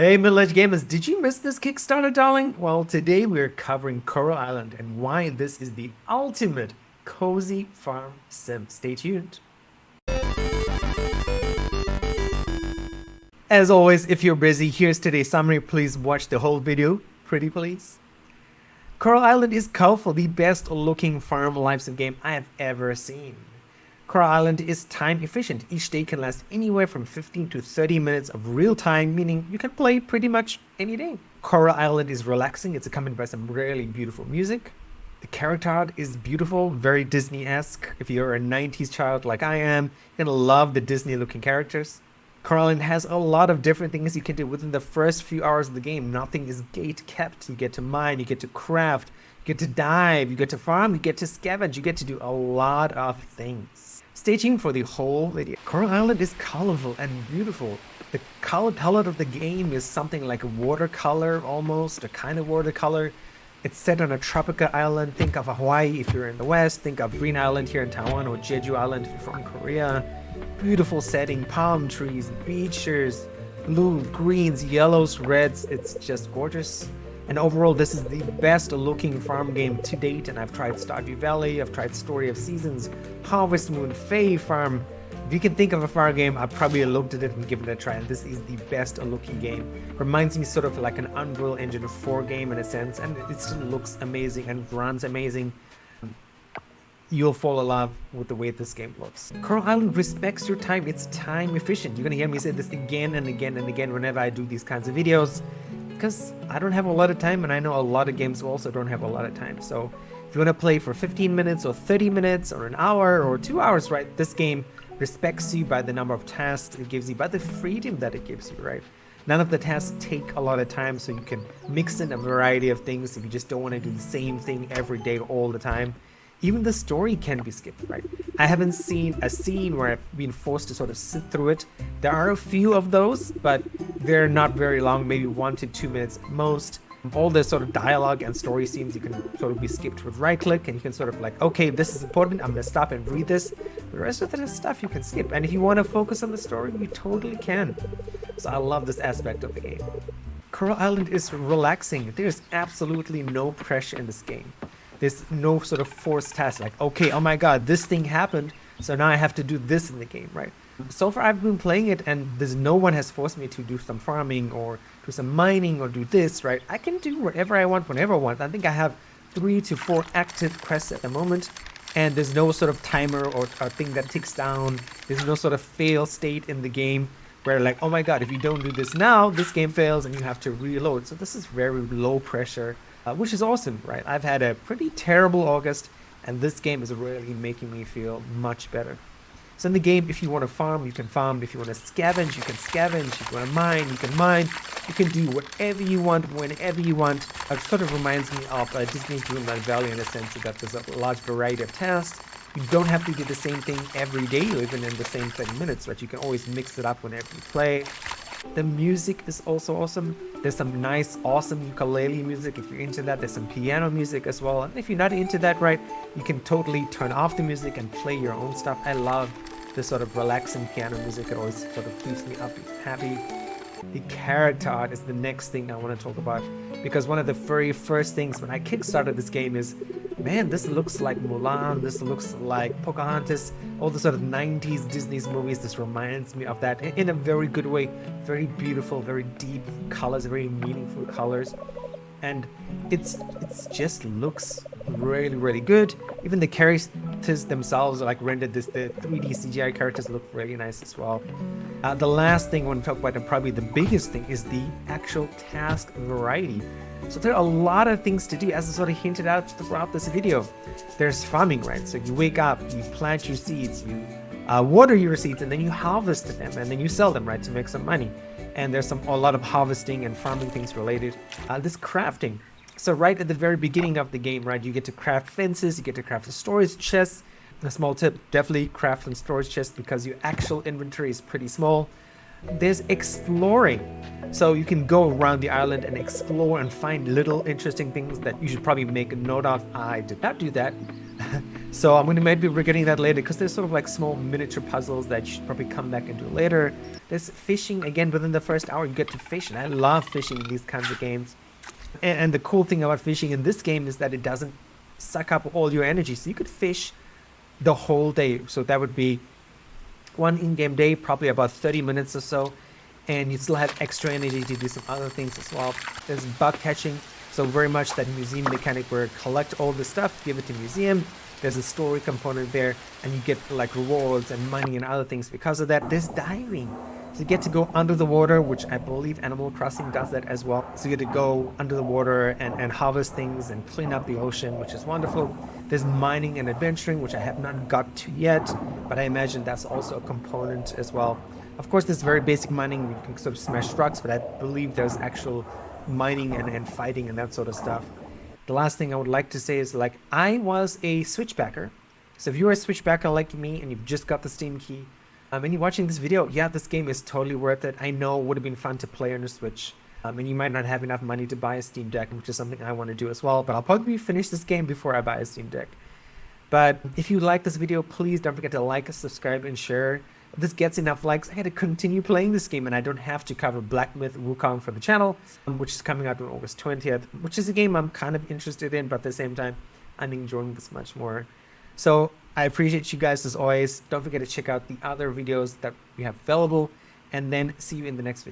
Hey middle-aged gamers, did you miss this Kickstarter, darling? Well, today we're covering Coral Island and why this is the ultimate cozy farm sim. Stay tuned. As always, if you're busy, here's today's summary. Please watch the whole video. Pretty please. Coral Island is colorful, the best looking farm live sim game I have ever seen. Coral Island is time efficient. Each day can last anywhere from 15 to 30 minutes of real time, meaning you can play pretty much any day. Coral Island is relaxing. It's accompanied by some really beautiful music. The character art is beautiful, very Disney-esque. If you're a 90s child like I am, you're gonna love the Disney looking characters. Coral Island has a lot of different things you can do within the first few hours of the game. Nothing is gate kept. You get to mine, you get to craft, you get to dive, you get to farm, you get to scavenge, you get to do a lot of things. Stay tuned for the whole video. Coral Island is colorful and beautiful. The color palette of the game is something like a watercolor, almost a kind of watercolor. It's set on a tropical island. Think of Hawaii if you're in the west. Think of Green Island here in Taiwan, or Jeju Island if you're from Korea. Beautiful setting, palm trees, beaches, blue, greens, yellows, reds. It's just gorgeous. And overall, this is the best looking farm game to date. And I've tried Stardew Valley, I've tried Story of Seasons, Harvest Moon, Fae Farm. If you can think of a farm game, I've probably looked at it and given it a try. And this is the best looking game. Reminds me sort of like an Unreal Engine 4 game in a sense. And it still looks amazing and runs amazing. You'll fall in love with the way this game looks. Coral Island respects your time. It's time efficient. You're gonna hear me say this again and again and again whenever I do these kinds of videos, because I don't have a lot of time, and I know a lot of games also don't have a lot of time. So if you want to play for 15 minutes or 30 minutes or an hour or 2 hours, right, this game respects you by the number of tasks it gives you, by the freedom that it gives you, right? None of the tasks take a lot of time, so you can mix in a variety of things if you just don't want to do the same thing every day all the time. Even the story can be skipped, right? I haven't seen a scene where I've been forced to sort of sit through it. There are a few of those, but they're not very long, maybe 1 to 2 minutes at most. All the sort of dialogue and story scenes you can sort of be skipped with right click, and you can sort of like, okay, this is important, I'm gonna stop and read this. The rest of the stuff you can skip, and if you want to focus on the story, you totally can. So I love this aspect of the game. Coral Island is relaxing. There's absolutely no pressure in this game. There's no sort of forced task like, okay, oh my god, this thing happened, so now I have to do this in the game, right? So far I've been playing it, and there's no one has forced me to do some farming or do some mining or do this, right? I can do whatever I want whenever I want. I think I have 3 to 4 active quests at the moment, and there's no sort of timer or thing that ticks down. There's no sort of fail state in the game where like, oh my god, if you don't do this now, this game fails and you have to reload. So this is very low pressure. Which is awesome, right? I've had a pretty terrible August, and this game is really making me feel much better. So in the game, if you want to farm, you can farm. If you want to scavenge, you can scavenge. If you want to mine, you can mine. You can do whatever you want, whenever you want. It sort of reminds me of Disney's Dreamlight Valley in a sense that there's a large variety of tasks. You don't have to do the same thing every day or even in the same 30 minutes, right? You can always mix it up whenever you play. The music is also awesome. There's some nice, awesome ukulele music if you're into that. There's some piano music as well. And if you're not into that, right, you can totally turn off the music and play your own stuff. I love this sort of relaxing piano music. It always sort of keeps me up and happy. The character art is the next thing I want to talk about, because one of the very first things when I kickstarted this game is, man, this looks like Mulan, this looks like Pocahontas, all the sort of 90s Disney's movies. This reminds me of that in a very good way. Very beautiful, very deep colors, very meaningful colors. And it's just looks really good. Even the characters themselves are like rendered the 3D CGI characters look really nice as well. The last thing I want to talk about, and probably the biggest thing, is the actual task variety. So there are a lot of things to do, as I sort of hinted out throughout this video. There's farming, right? So you wake up, you plant your seeds, you water your seeds, and then you harvest them, and then you sell them, right, to make some money. And there's a lot of harvesting and farming things related. This crafting. So right at the very beginning of the game, right, you get to craft fences, you get to craft a storage chest. A small tip, definitely craft some storage chests because your actual inventory is pretty small. There's exploring. So you can go around the island and explore and find little interesting things that you should probably make a note of. I did not do that. So I'm gonna maybe we're getting that later because there's sort of like small miniature puzzles that you should probably come back and do later. There's fishing again within the first hour. You get to fish, and I love fishing in these kinds of games. And the cool thing about fishing in this game is that it doesn't suck up all your energy. So you could fish the whole day. So that would be one in-game day, probably about 30 minutes or so, and you still have extra energy to do some other things as well. There's bug catching, so very much that museum mechanic where collect all the stuff, give it to museum. There's a story component there, and you get like rewards and money and other things because of that. There's diving. So you get to go under the water, which I believe Animal Crossing does that as well. So you get to go under the water and harvest things and clean up the ocean, which is wonderful. There's mining and adventuring, which I have not got to yet, but I imagine that's also a component as well. Of course, there's very basic mining. You can sort of smash rocks, but I believe there's actual mining and fighting and that sort of stuff. The last thing I would like to say is, like, I was a switchbacker. So if you're a switchbacker like me and you've just got the Steam key, and you're watching this video, yeah, this game is totally worth it. I know it would have been fun to play on a Switch. And you might not have enough money to buy a Steam Deck, which is something I want to do as well. But I'll probably finish this game before I buy a Steam Deck. But if you like this video, please don't forget to like, subscribe, and share. If this gets enough likes, I got to continue playing this game, and I don't have to cover Black Myth Wukong for the channel, which is coming out on August 20th, which is a game I'm kind of interested in, but at the same time, I'm enjoying this much more. So I appreciate you guys as always. Don't forget to check out the other videos that we have available, and then see you in the next video.